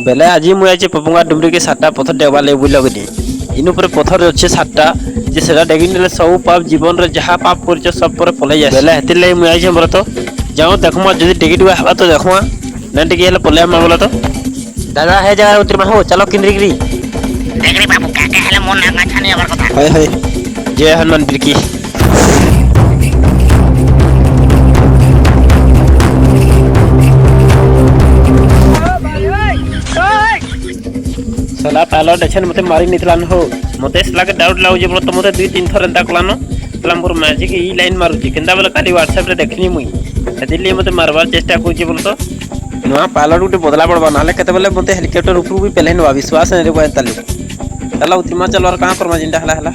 बेले आज मुझे आज पपुंगा डुमरी के 7टा पथर डेगवा ले बुल लगनी इन ऊपर पथर अच्छे 7टा जे सेटा डेगी नेले सब पाप जीवन रे जहा पाप करछ सब पर पले जाय बेले हेति ले मुझे आज हमर तो जाओ देखमा जदी टिकट हुआ हवा तो देखमा ना टिकट हेले पले हम बोला तो दादा है जगह उतर हो चलो किनरी देखरे बाबू काका हेले मन ना छानी आवर कथा हाय हाय जय हनुमान बिरकी सला पायलट एछन मते मारी नितलान हो मते सला के डाउट लाउ जे तो मते 2-3 थर एंता कलानो सला मोर मैजिक ई लाइन मारुची केंदा बेले खाली व्हाट्सएप रे देखनी मुई दिल्ली मते मारबार चेष्टा कोची बोल तो नुआ पायलट गुटे बदला पड़बा नाले केते बेले मते हेलीकॉप्टर ऊपर भी पहले नुआ विश्वास ने रे बय ताली चला उतिमा चल और कहां करमा जिंदा हला हला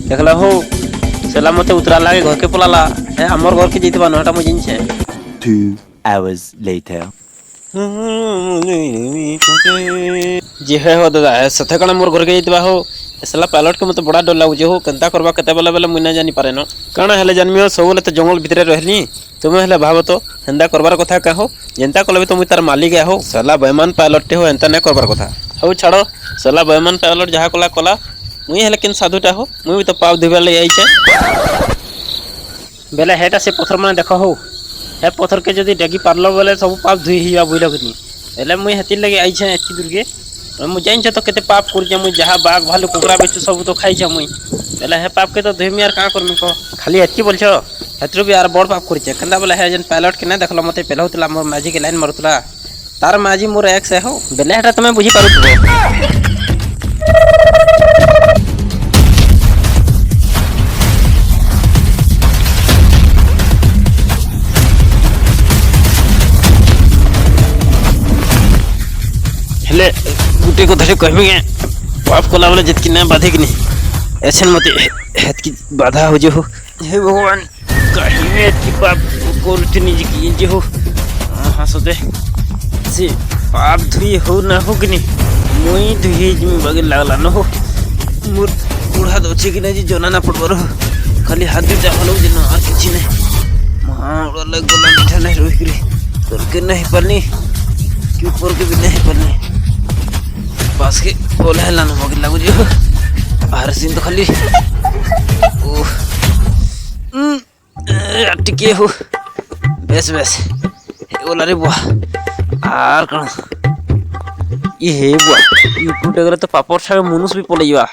देखला हो सेला मते उतरा लागे घर के पलाला ए हमर घर के जइतबा नटा मु जिनछे 2 hours later जे है हो दादा सथे कण मोर घर के जइतबा हो सेला पायलट के मते बड़ा डर लागु जे हो केनता करबा केते बेला बेला मुना जानि पारे न कण हेले जन्मियो सबले त जंगल भितरे रहली तुमे हेले भाबो तो हेंदा करबार कथा का हो जेंता कलबे तो मु तार मालिक हो सेला बेईमान पायलट हो एंता न करबार कथा हो छाड़ो सेला बेईमान पायलट जहा कला कला मुई हेले किन साधुटा हो मुई तो पाप दिबा ले आइछे बेले हेटा से पत्थर माने देखो हो हे पत्थर के जदी डेगी पारलो बेले सब पाप धुई हिया बुइलो कनी बेले मुई हेति लगे आइछे एति दुर्गे मु जाइन तो केते पाप कर जे मुई जहा बाघ भालू कुकरा बेचु सब तो खाइ छ मुई बेले हे पाप के तो धुई मियार का करमी को खाली एति बोलछो हेतरो भी यार बड़ पाप करछे कंदा बेले हे जन पायलट के ना देखलो मते पेला होतला मोर माजी के लाइन मारतला तार माजी मोर एक से हो बेले हेटा तमे बुझी पारु हेले गुटे को धरे कहबे पाप कोला वाला जितकी ना बाधे कि नहीं ऐसे मते हेत की बाधा हो जे हो हे भगवान कहिए की पाप कोरतनी जी की जे हो हसते से पाप धुई हो ना हो कि नहीं मोई धुई जिम बगे लागला न हो मोर बुढ़ा दोछे कि नहीं जोना ना पड़बर खाली हाथ दे चावलो जे न और किछि नहीं मां लग गोला मिठा नहीं रोई के तोर के नहीं पलनी कि ऊपर के भी नहीं पलनी पास के बोले है लाना मगे लागू जी हर सीन तो खाली ओह टिके हो बेस बेस ओला रे बुआ आर कण ये हे बुआ यूट्यूब अगर तो पापड़ छागे मनुष्य भी पलैबा